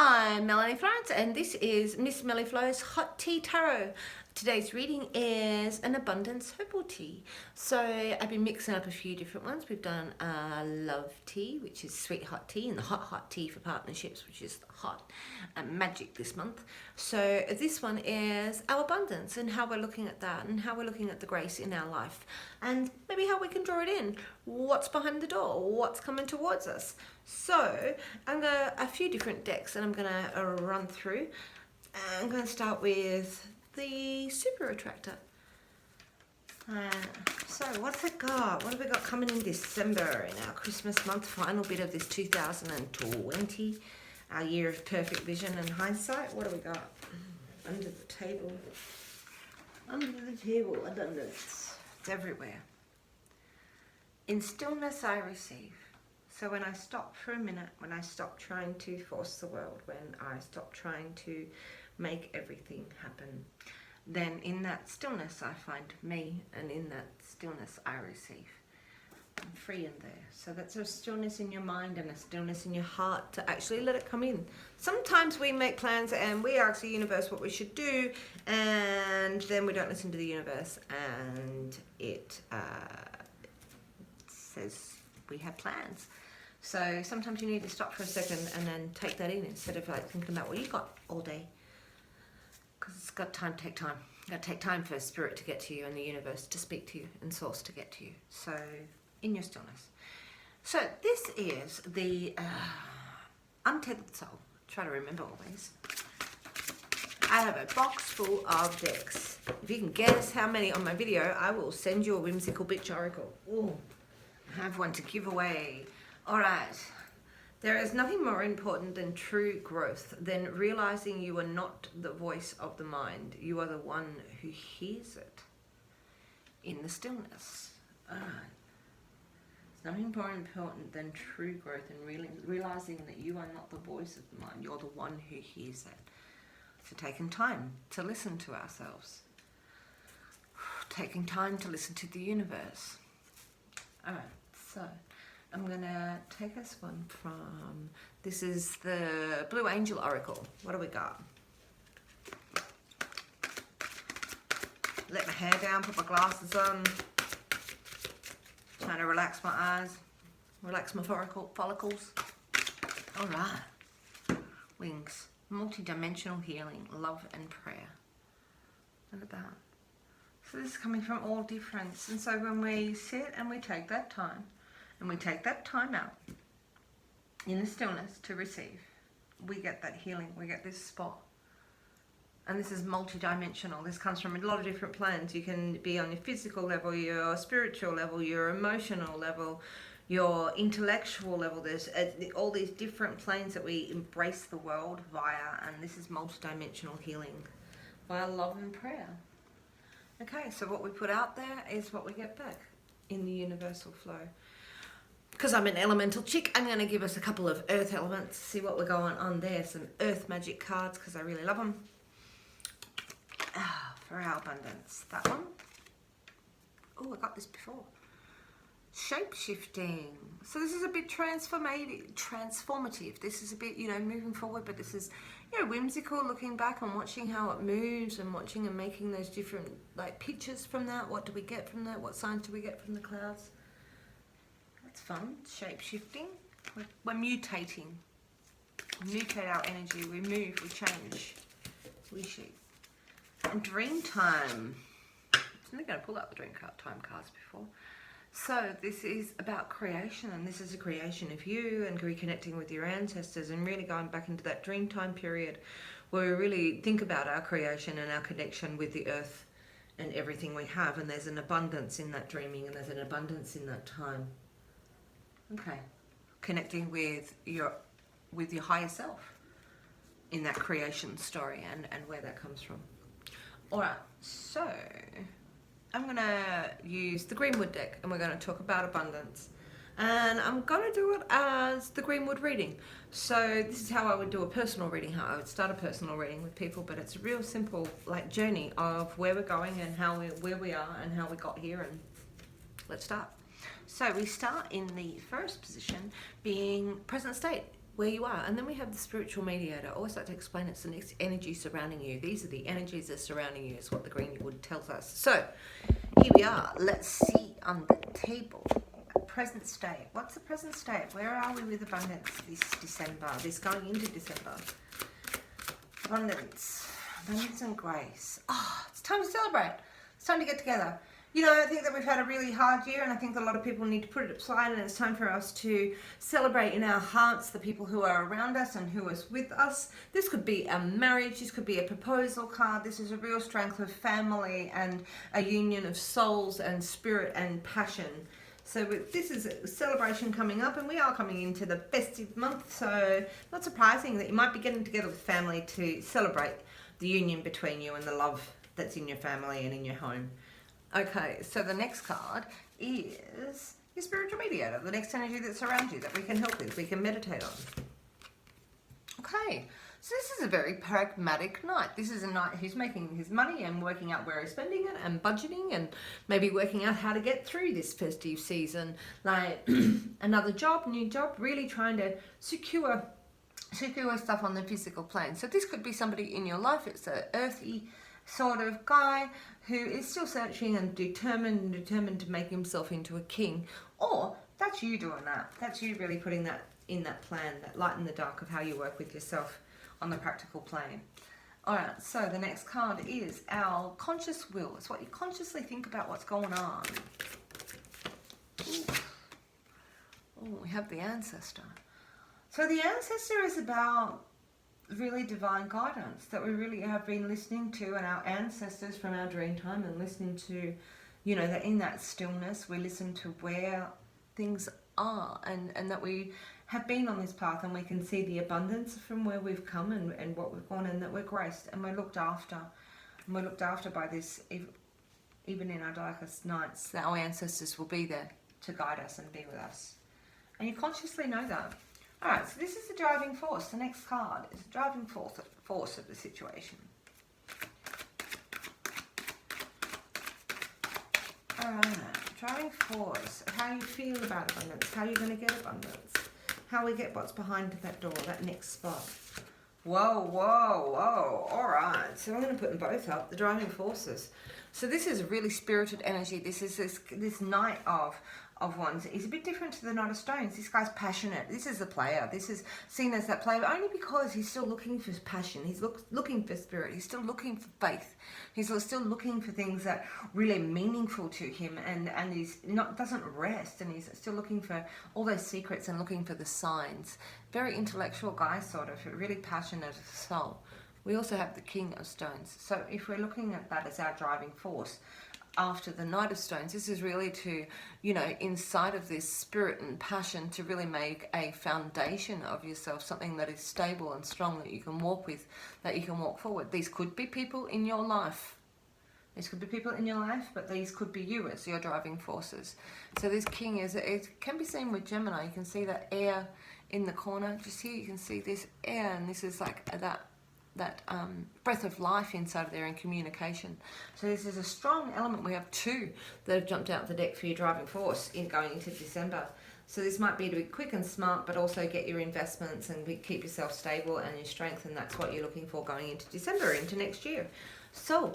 I'm Melanie Florence and this is Miss Melly Flo's Hot Tea Tarot. Today's reading is an Abundance Herbal Tea. So I've been mixing up a few different ones. We've done Love Tea, which is sweet hot tea, and the hot tea for partnerships, which is hot and magic this month. So this one is our abundance and how we're looking at that and how we're looking at the grace in our life and maybe how we can draw it in. What's behind the door? What's coming towards us? So I'm going to a few different decks and I'm going to run through. I'm going to start with the Super Attractor. So what's it got? What have we got coming in December in our Christmas month? Final bit of this 2020, our year of perfect vision and hindsight. What do we got? Under the table. Under the table, abundance. It's everywhere. In stillness I receive. So when I stop for a minute, when I stop trying to force the world, when I stop trying to make everything happen, then in that stillness I find me, and in that stillness I receive. I'm free in there. So that's a stillness in your mind and a stillness in your heart to actually let it come in. Sometimes we make plans and we ask the universe what we should do, and then we don't listen to the universe, and it says we have plans. So sometimes you need to stop for a second and then take that in instead of like thinking about what you got all day. Because it's got time to take time. It's got to take time for spirit to get to you and the universe to speak to you and source to get to you. So in your stillness. So this is the Untethered Soul. Try to remember always. I have a box full of decks. If you can guess how many on my video, I will send you a whimsical bitch oracle. Ooh, I have one to give away. All right. There is nothing more important than true growth, than realizing you are not the voice of the mind. You are the one who hears it in the stillness. All right. There's nothing more important than true growth and really realizing that you are not the voice of the mind. You're the one who hears it. So taking time to listen to ourselves. Taking time to listen to the universe. All right. So I'm going to take us one from, this is the Blue Angel Oracle. What do we got? Let my hair down, put my glasses on. Trying to relax my eyes, relax my follicles. All right. Wings, multi-dimensional healing, love and prayer. Look at that. So this is coming from all difference. And so when we sit and we take that time, and we take that time out in the stillness to receive, we get that healing, we get this spot. And this is multi-dimensional. This comes from a lot of different planes. You can be on your physical level, your spiritual level, your emotional level, your intellectual level. There's all these different planes that we embrace the world via, and this is multi-dimensional healing via love and prayer. Okay, so what we put out there is what we get back in the universal flow. Because I'm an elemental chick, I'm going to give us a couple of earth elements, see what we're going on there. Some earth magic cards, because I really love them. For our abundance. That one. Oh, I got this before. Shape-shifting. So this is a bit transformative. This is a bit, moving forward, but this is, whimsical, looking back and watching how it moves and watching and making those different, pictures from that. What do we get from that? What signs do we get from the clouds? It's fun. Shape-shifting. We're mutating. We mutate our energy. We move. We change. We shape. And dream time. I'm only going to pull out the dream time cards before. So this is about creation, and this is a creation of you and reconnecting with your ancestors and really going back into that dream time period where we really think about our creation and our connection with the earth and everything we have. And there's an abundance in that dreaming, and there's an abundance in that time. Okay, connecting with your higher self in that creation story and where that comes from. All right, so I'm going to use the Greenwood deck and we're going to talk about abundance. And I'm going to do it as the Greenwood reading. So this is how I would do a personal reading, how I would start a personal reading with people, but it's a real simple journey of where we're going and where we are and how we got here, and let's start. So we start in the first position being present state. where you are. And then we have the spiritual mediator. I always like to explain it's the next energy surrounding you. These are the energies that are surrounding you, is what the green wood tells us. So here we are. Let's see on the table. Present state. What's the present state? Where are we with abundance this December? This going into December. Abundance. Abundance and grace. Oh, it's time to celebrate. It's time to get together. You know, I think that we've had a really hard year, and I think a lot of people need to put it aside, and it's time for us to celebrate in our hearts the people who are around us and who is with us. This could be a marriage, this could be a proposal card. This is a real strength of family and a union of souls and spirit and passion. So this is a celebration coming up, and we are coming into the festive month, so not surprising that you might be getting together with family to celebrate the union between you and the love that's in your family and in your home. Okay, so the next card is your spiritual mediator, the next energy that surrounds you, that we can help with, we can meditate on. Okay, so this is a very pragmatic night. This is a night who's making his money and working out where he's spending it and budgeting and maybe working out how to get through this festive season. Like another job, new job, really trying to secure stuff on the physical plane. So this could be somebody in your life. It's an earthy sort of guy who is still searching and determined to make himself into a king. Or that's you doing that. That's you really putting that in that plan, that light in the dark of how you work with yourself on the practical plane. Alright, so the next card is our conscious will. It's what you consciously think about what's going on. Oh, we have the ancestor. So the ancestor is about really divine guidance that we really have been listening to, and our ancestors from our dream time, and listening to, you know, that in that stillness we listen to where things are, and that we have been on this path, and we can see the abundance from where we've come and what we've gone, and that we're graced and we're looked after. And we're looked after by this, even in our darkest nights, that our ancestors will be there to guide us and be with us. And you consciously know that. Alright, so this is the driving force. The next card is the driving force of the situation. Alright, driving force of how you feel about abundance, how you're going to get abundance, how we get what's behind that door, that next spot. Whoa, whoa, whoa. Alright, so I'm going to put them both up, the driving forces. So this is a really spirited energy. This is this Knight of Wands. He's a bit different to the Knight of Stones. This guy's passionate. This is the player. This is seen as that player, but only because he's still looking for passion. He's looking for spirit. He's still looking for faith. He's still looking for things that really meaningful to him, and he's doesn't rest, and he's still looking for all those secrets and looking for the signs. Very intellectual guy, sort of, really passionate soul. We also have the King of Stones. So if we're looking at that as our driving force, after the Knight of Stones, this is really to, you know, inside of this spirit and passion, to really make a foundation of yourself, something that is stable and strong, that you can walk with, that you can walk forward. These could be people in your life. These could be people in your life, but these could be you as your driving forces. So this King it can be seen with Gemini. You can see that air in the corner. Just here you can see this air, and this is like that breath of life inside of there in communication. So this is a strong element. We have two that have jumped out the deck for your driving force in going into December. So this might be to be quick and smart, but also get your investments and keep yourself stable and your strength, and that's what you're looking for going into December, into next year. So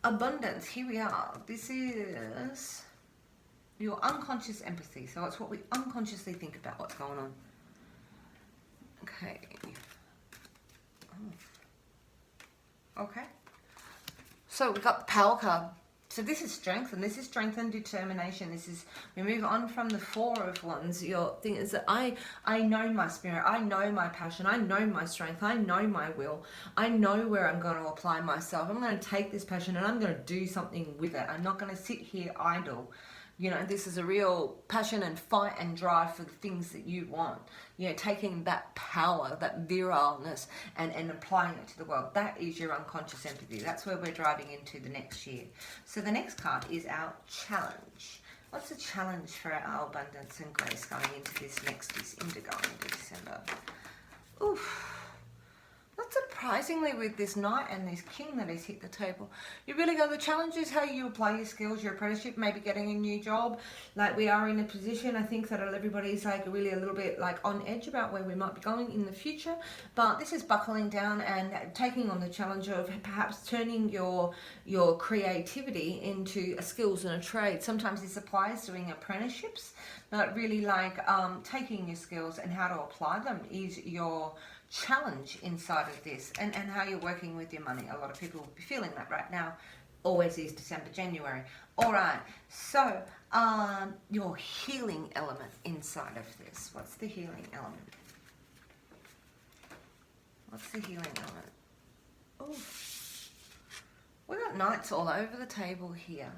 abundance, here we are. This is your unconscious empathy. So it's what we unconsciously think about what's going on. Okay. Okay, so we've got the Power card. So this is strength, and this is strength and determination. This is, we move on from the Four of Wands. Your thing is that I know my spirit, I know my passion, I know my strength, I know my will, I know where I'm going to apply myself. I'm going to take this passion and I'm going to do something with it. I'm not going to sit here idle. You know, this is a real passion and fight and drive for the things that you want. You know, taking that power, that virileness, and applying it to the world. That is your unconscious empathy. That's where we're driving into the next year. So the next card is our challenge. What's the challenge for our abundance and grace going into this next into December? Oof. Not surprisingly, with this knight and this king that has hit the table, you really go, the challenge is how you apply your skills, your apprenticeship, maybe getting a new job. Like, we are in a position, I think, that everybody's like really a little bit like on edge about where we might be going in the future. But this is buckling down and taking on the challenge of perhaps turning your creativity into a skills and a trade. Sometimes this applies doing apprenticeships, but really like taking your skills and how to apply them is your challenge inside of this, and how you're working with your money. A lot of people will be feeling that right now. Always is December, January. All right, so your healing element inside of this. What's the healing element? What's the healing element? Oh, we got knights all over the table here.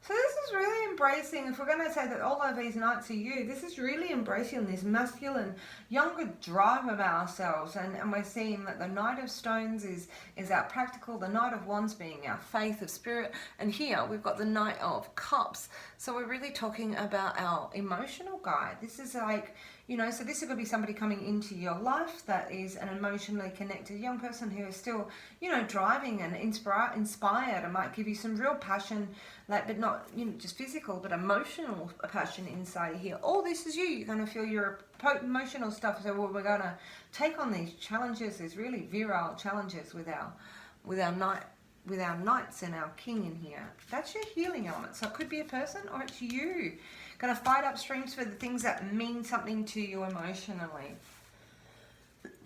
So this is really embracing, if we're going to say that all of these knights are you, this is really embracing this masculine, younger drive of ourselves. And we're seeing that the Knight of Stones is our practical, the Knight of Wands being our faith of spirit. And here we've got the Knight of Cups. So we're really talking about our emotional guide. This is like, you know, so this could be somebody coming into your life that is an emotionally connected young person who is still, you know, driving and inspired and might give you some real passion, like, but not, you know, just physical, but emotional passion inside of here. All this is you. You're going to feel your emotional stuff. So we're going to take on these challenges, these really virile challenges with our knights and our king in here. That's your healing element. So it could be a person or it's you. Going to fight up streams for the things that mean something to you emotionally.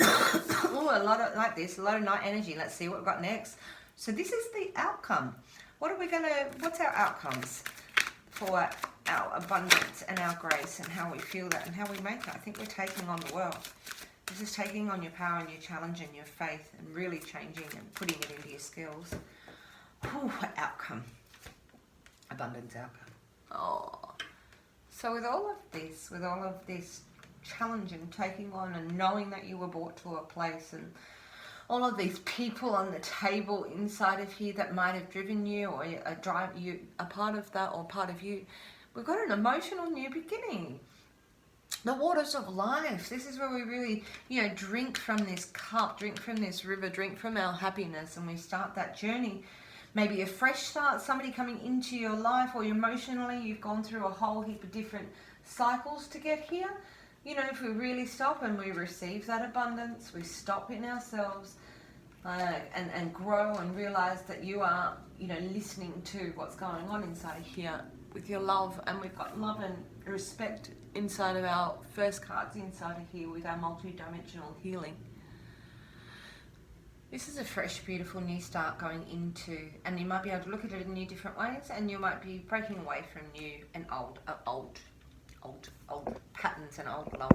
Oh, a lot of like this, a lot of night energy. Let's see what we've got next. So this is the outcome. What's our outcomes for our abundance and our grace and how we feel that and how we make it? I think we're taking on the world. This is taking on your power and your challenge and your faith and really changing and putting it into your skills. Ooh, outcome. Abundance outcome. Oh. So with all of this challenge and taking on and knowing that you were brought to a place and all of these people on the table inside of here that might have driven you or drive you, a part of that or part of you, we've got an emotional new beginning. The waters of life. This is where we really, you know, drink from this cup, drink from this river, drink from our happiness, and we start that journey. Maybe a fresh start, somebody coming into your life, or emotionally you've gone through a whole heap of different cycles to get here. You know, if we really stop and we receive that abundance, we stop in ourselves and grow and realize that you are, you know, listening to what's going on inside here with your love. And we've got love and respect inside of our first cards inside of here with our multi-dimensional healing. This is a fresh, beautiful new start going into, and you might be able to look at it in new different ways, and you might be breaking away from new and old patterns and old love.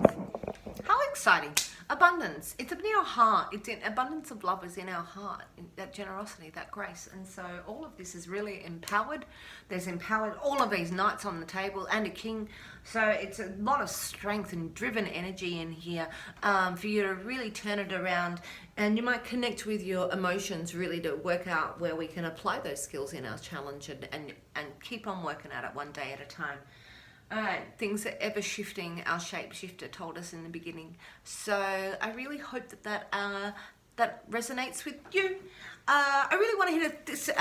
How exciting! Abundance. It's in our heart. It's in abundance of love is in our heart. That generosity, that grace, and so all of this is really empowered. There's empowered all of these knights on the table and a king. So it's a lot of strength and driven energy in here for you to really turn it around. And you might connect with your emotions really to work out where we can apply those skills in our challenge and keep on working at it one day at a time. Things are ever shifting. Our shapeshifter told us in the beginning. So I really hope that resonates with you. I really want to hit this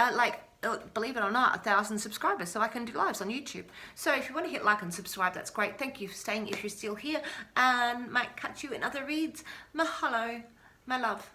believe it or not, 1,000 subscribers so I can do lives on YouTube. So if you want to hit like and subscribe, that's great. Thank you for staying if you're still here, and might catch you in other reads. Mahalo, my love.